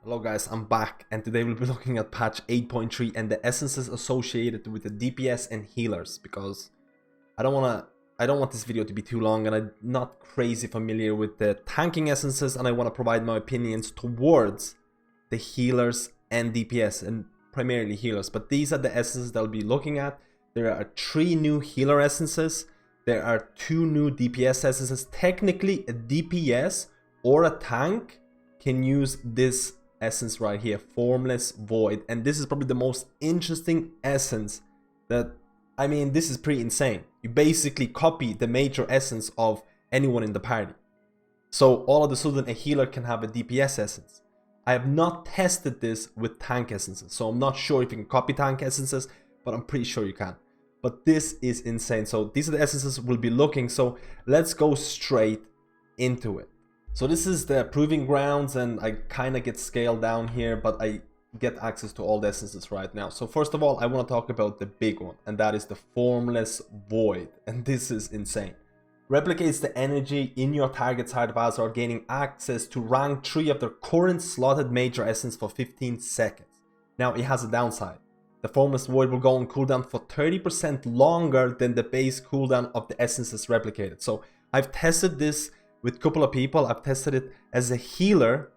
Hello guys, I'm back, and today we'll be looking at patch 8.3 and the essences associated with the DPS and healers, because I don't want this video to be too long, and I'm not crazy familiar with the tanking essences, and I want to provide my opinions towards the healers and DPS, and primarily healers. But these are the essences that I'll be looking at. There are 3 new healer essences, there are 2 new DPS essences. Technically a DPS or a tank can use this essence right here, Formless Void, and this is probably the most interesting essence that, I mean, this is pretty insane. You basically copy the major essence of anyone in the party, so all of a sudden a healer can have a DPS essence. I have not tested this with tank essences, so I'm not sure if you can copy tank essences, but I'm pretty sure you can. But this is insane. So these are the essences we'll be looking, so let's go straight into it. So this is the proving grounds, and I kind of get scaled down here, but I get access to all the essences right now. So first of all, I want to talk about the big one, and that is the Formless Void, and this is insane. Replicates the energy in your target side of Azeroth, gaining access to rank 3 of their current slotted major essence for 15 seconds. Now it has a downside. The Formless Void will go on cooldown for 30% longer than the base cooldown of the essences replicated. So I've tested this with a couple of people. I've tested it as a healer,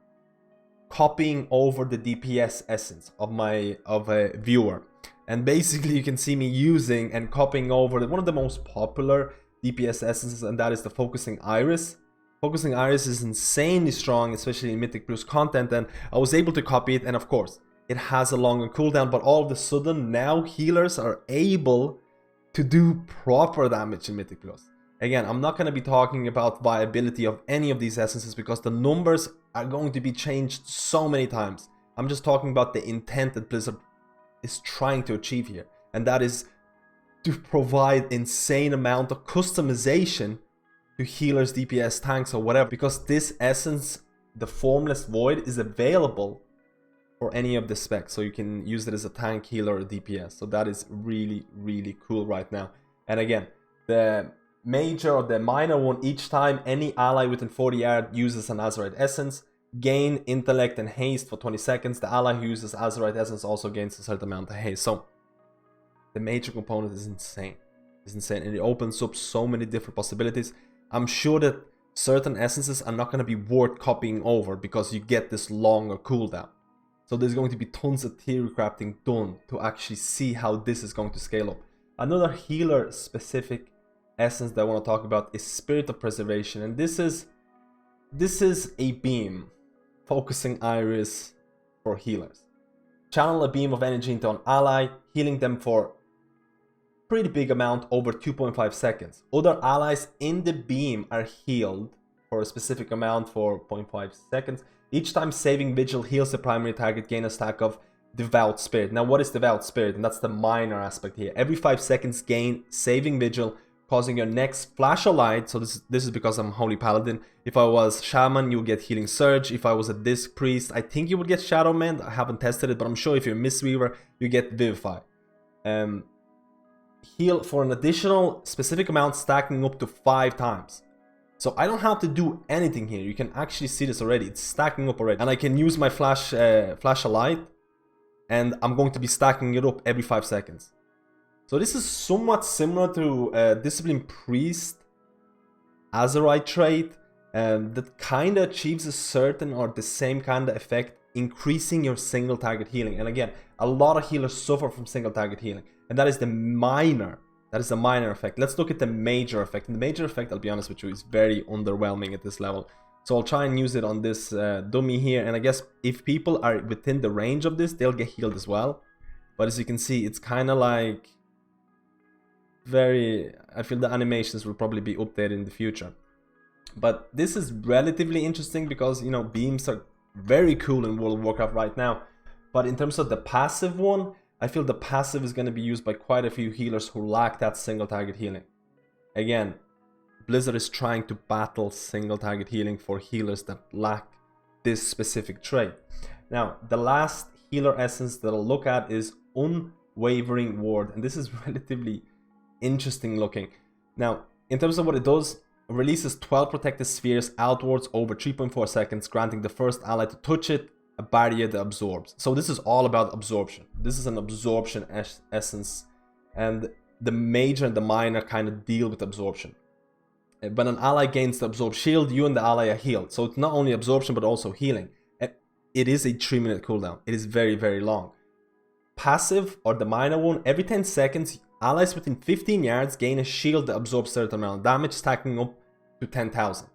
copying over the DPS essence of a viewer, and basically you can see me using and copying over one of the most popular DPS essences, and that is the Focusing Iris. Focusing Iris is insanely strong, especially in Mythic Plus content, and I was able to copy it, and of course it has a longer cooldown, but all of a sudden now healers are able to do proper damage in Mythic Plus. Again, I'm not going to be talking about viability of any of these essences because the numbers are going to be changed so many times. I'm just talking about the intent that Blizzard is trying to achieve here, and that is to provide insane amount of customization to healers, DPS, tanks, or whatever, because this essence, the Formless Void, is available for any of the specs, so you can use it as a tank, healer, or DPS. So that is really, really cool right now. And again, the major or the minor one, each time any ally within 40 yards uses an Azeroth essence, gain intellect and haste for 20 seconds. The ally who uses Azeroth essence also gains a certain amount of haste. So the major component is insane. It's insane, and it opens up so many different possibilities. I'm sure that certain essences are not going to be worth copying over because you get this longer cooldown. So there's going to be tons of theory crafting done to actually see how this is going to scale up. Another healer specific essence that I want to talk about is Spirit of Preservation, and this is a beam, Focusing Iris for healers. Channel a beam of energy into an ally, healing them for pretty big amount over 2.5 seconds. Other allies in the beam are healed for a specific amount for 0.5 seconds. Each time Saving Vigil heals the primary target, gain a stack of Devout Spirit. Now what is Devout Spirit? And that's the minor aspect here. Every 5 seconds gain Saving Vigil, causing your next flash of light. So this is because I'm Holy Paladin. If I was Shaman, you would get Healing Surge. If I was a Disc Priest, I think you would get Shadow Mend. I haven't tested it, but I'm sure if you're Mistweaver, you get Vivify. Heal for an additional specific amount, stacking up to 5 times. So I don't have to do anything here. You can actually see this already. It's stacking up already. And I can use my flash of light, and I'm going to be stacking it up every 5 seconds. So this is somewhat similar to Discipline Priest Azeroth trait that kind of achieves a certain or the same kind of effect, increasing your single target healing. And again, a lot of healers suffer from single target healing, and that is the minor. That is the minor effect. Let's look at the major effect. And the major effect, I'll be honest with you, is very underwhelming at this level. So I'll try and use it on this dummy here. And I guess if people are within the range of this, they'll get healed as well. But as you can see, it's kind of like I feel the animations will probably be updated in the future. But this is relatively interesting because, you know, beams are very cool in World of Warcraft right now. But in terms of the passive one, I feel the passive is going to be used by quite a few healers who lack that single target healing. Again, Blizzard is trying to battle single target healing for healers that lack this specific trait. Now, the last healer essence that I'll look at is Unwavering Ward, and this is relatively interesting looking. Now, in terms of what it does, it releases 12 protected spheres outwards over 3.4 seconds, granting the first ally to touch it a barrier that absorbs. So this is all about absorption. This is an absorption essence, and the major and the minor kind of deal with absorption. When an ally gains the absorb shield, you and the ally are healed. So it's not only absorption but also healing. It is a 3-minute cooldown. It is very, very long. Passive or the minor one, every 10 seconds, allies within 15 yards gain a shield that absorbs certain amount of damage, stacking up to 10,000.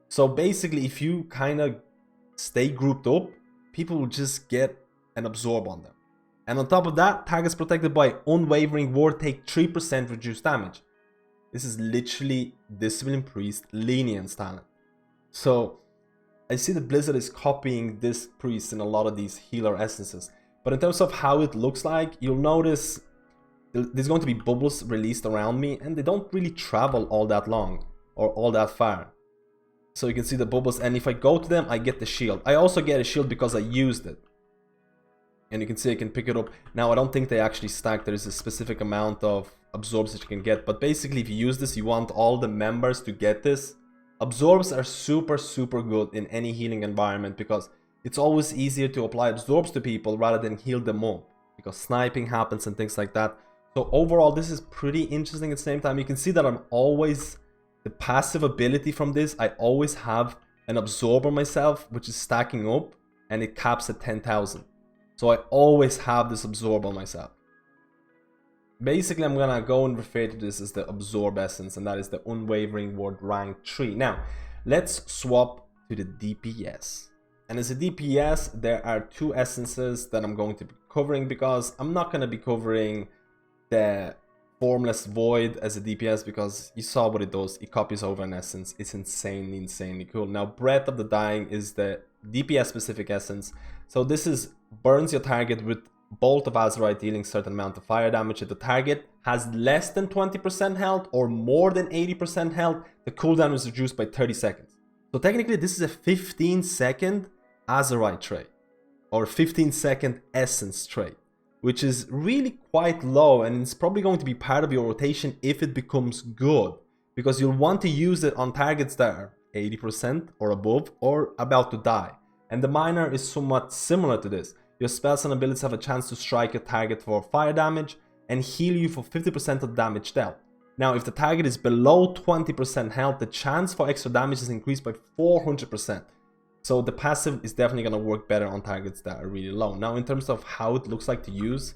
So basically, if you kind of stay grouped up, people will just get an absorb on them. And on top of that, targets protected by unwavering ward take 3% reduced damage. This is literally Discipline Priest Lenience talent. So I see that Blizzard is copying this priest in a lot of these healer essences. But in terms of how it looks like, you'll notice there's going to be bubbles released around me, and they don't really travel all that long or all that far. So you can see the bubbles, and if I go to them, I get the shield. I also get a shield because I used it. And you can see I can pick it up. Now, I don't think they actually stack. There is a specific amount of absorbs that you can get. But basically, if you use this, you want all the members to get this. Absorbs are super, super good in any healing environment because it's always easier to apply absorbs to people rather than heal them up, because sniping happens and things like that. So overall, this is pretty interesting at the same time. You can see that I'm always, the passive ability from this, I always have an absorber myself, which is stacking up, and it caps at 10,000. So I always have this absorb on myself. Basically, I'm gonna go and refer to this as the absorb essence, and that is the unwavering ward rank 3. Now, let's swap to the DPS. And as a DPS, there are 2 essences that I'm going to be covering, because I'm not gonna be covering the Formless Void as a DPS, because you saw what it does. It copies over an essence. It's insanely, insanely cool. Now, Breath of the Dying is the DPS specific essence. So this is burns your target with Bolt of Azeroth, dealing certain amount of fire damage. If the target has less than 20% health or more than 80% health, the cooldown is reduced by 30 seconds. So technically, this is a 15-second Azeroth trait, or 15-second essence trait, which is really quite low, and it's probably going to be part of your rotation if it becomes good, because you'll want to use it on targets that are 80% or above or about to die. And the minor is somewhat similar to this. Your spells and abilities have a chance to strike a target for fire damage and heal you for 50% of damage dealt. Now, if the target is below 20% health, the chance for extra damage is increased by 400%. So the passive is definitely going to work better on targets that are really low. Now, in terms of how it looks like to use,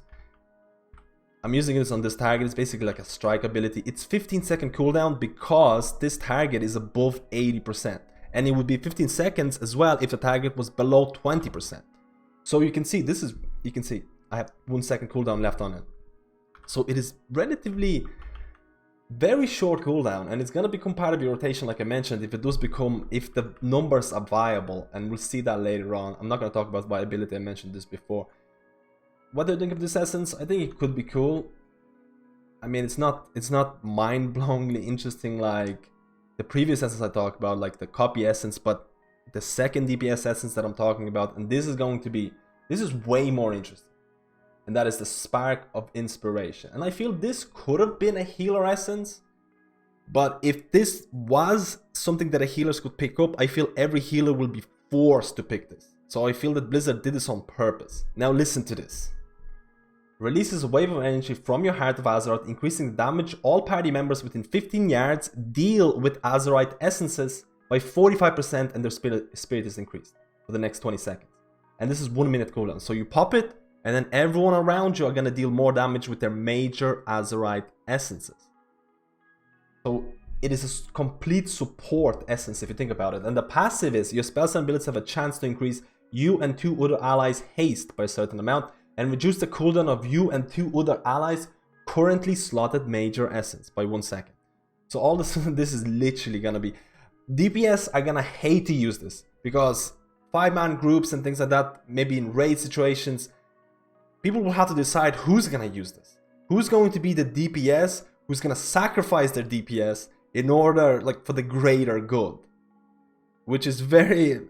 I'm using this on this target. It's basically like a strike ability. It's 15-second cooldown because this target is above 80%. And it would be 15 seconds as well if the target was below 20%. So you can see, I have 1 second cooldown left on it. So it is relatively very short cooldown, and it's going to become part of your rotation, like I mentioned, if it does become, if the numbers are viable, and we'll see that later on. I'm not going to talk about viability, I mentioned this before. What do you think of this essence? I think it could be cool. I mean, it's not mind-blowingly interesting like the previous essence I talked about, like the copy essence, but the second DPS essence that I'm talking about, and this is way more interesting. And that is the Spark of Inspiration. And I feel this could have been a healer essence, but if this was something that a healers could pick up, I feel every healer will be forced to pick this. So I feel that Blizzard did this on purpose. Now listen to this. Releases a wave of energy from your Heart of Azeroth, increasing the damage all party members within 15 yards deal with Azeroth essences by 45%, and their spirit is increased for the next 20 seconds. And this is 1 minute cooldown. So you pop it, and then everyone around you are going to deal more damage with their major Azeroth essences. So it is a complete support essence if you think about it. And the passive is your spells and abilities have a chance to increase you and 2 other allies' haste by a certain amount, and reduce the cooldown of you and 2 other allies' currently slotted major essence by 1 second. So all this is literally going to be... DPS are going to hate to use this, because 5-man groups and things like that, maybe in raid situations, people will have to decide who's going to use this. Who's going to be the DPS, who's going to sacrifice their DPS in order, like, for the greater good. Which is very...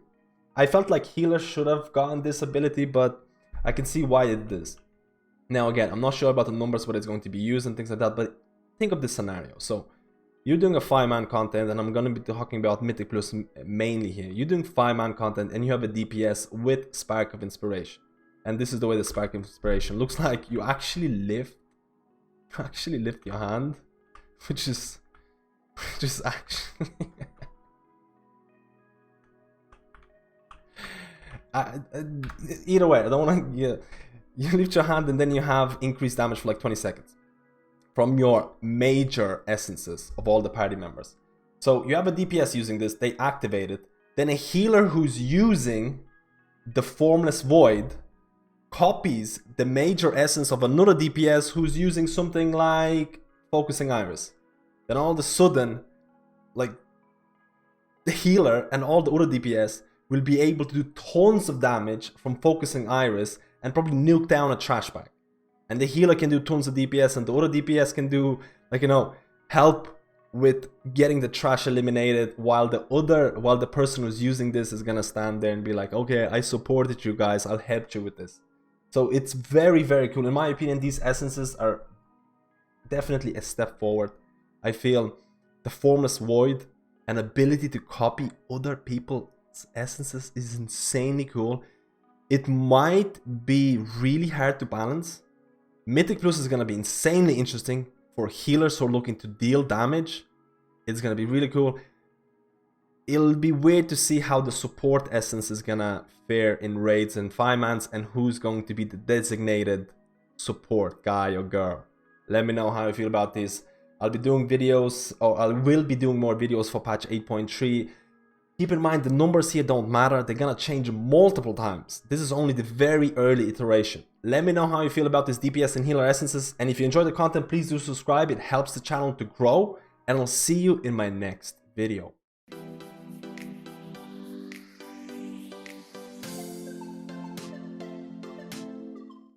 I felt like healers should have gotten this ability, but I can see why it is. Now again, I'm not sure about the numbers, what it's going to be used and things like that, but think of this scenario. So you're doing a 5-man content, and I'm gonna be talking about Mythic Plus mainly here. You're doing 5-man content and you have a DPS with Spark of Inspiration. And this is the way the Spark of Inspiration looks like. You actually lift your hand, which is actually either way, I don't want to. You lift your hand and then you have increased damage for like 20 seconds from your major essences of all the party members. So you have a DPS using this, they activate it. Then a healer who's using the Formless Void copies the major essence of another DPS who's using something like Focusing Iris. Then all of a sudden, like, the healer and all the other DPS will be able to do tons of damage from Focusing Iris and probably nuke down a trash bag. And the healer can do tons of DPS, and the other DPS can do, like, you know, help with getting the trash eliminated, while the person who's using this is gonna stand there and be like, okay, I supported you guys, I'll help you with this. So it's very, very cool. In my opinion, these essences are definitely a step forward. I feel the Formless Void and ability to copy other people's essences is insanely cool. It might be really hard to balance. Mythic Plus is going to be insanely interesting for healers who are looking to deal damage. It's going to be really cool. It'll be weird to see how the support essence is going to fare in raids and 5-mans, and who's going to be the designated support guy or girl. Let me know how you feel about this. I'll be doing videos, or I will be doing more videos for patch 8.3. Keep in mind, the numbers here don't matter. They're gonna change multiple times. This is only the very early iteration. Let me know how you feel about this DPS and healer essences. And if you enjoy the content, please do subscribe. It helps the channel to grow. And I'll see you in my next video.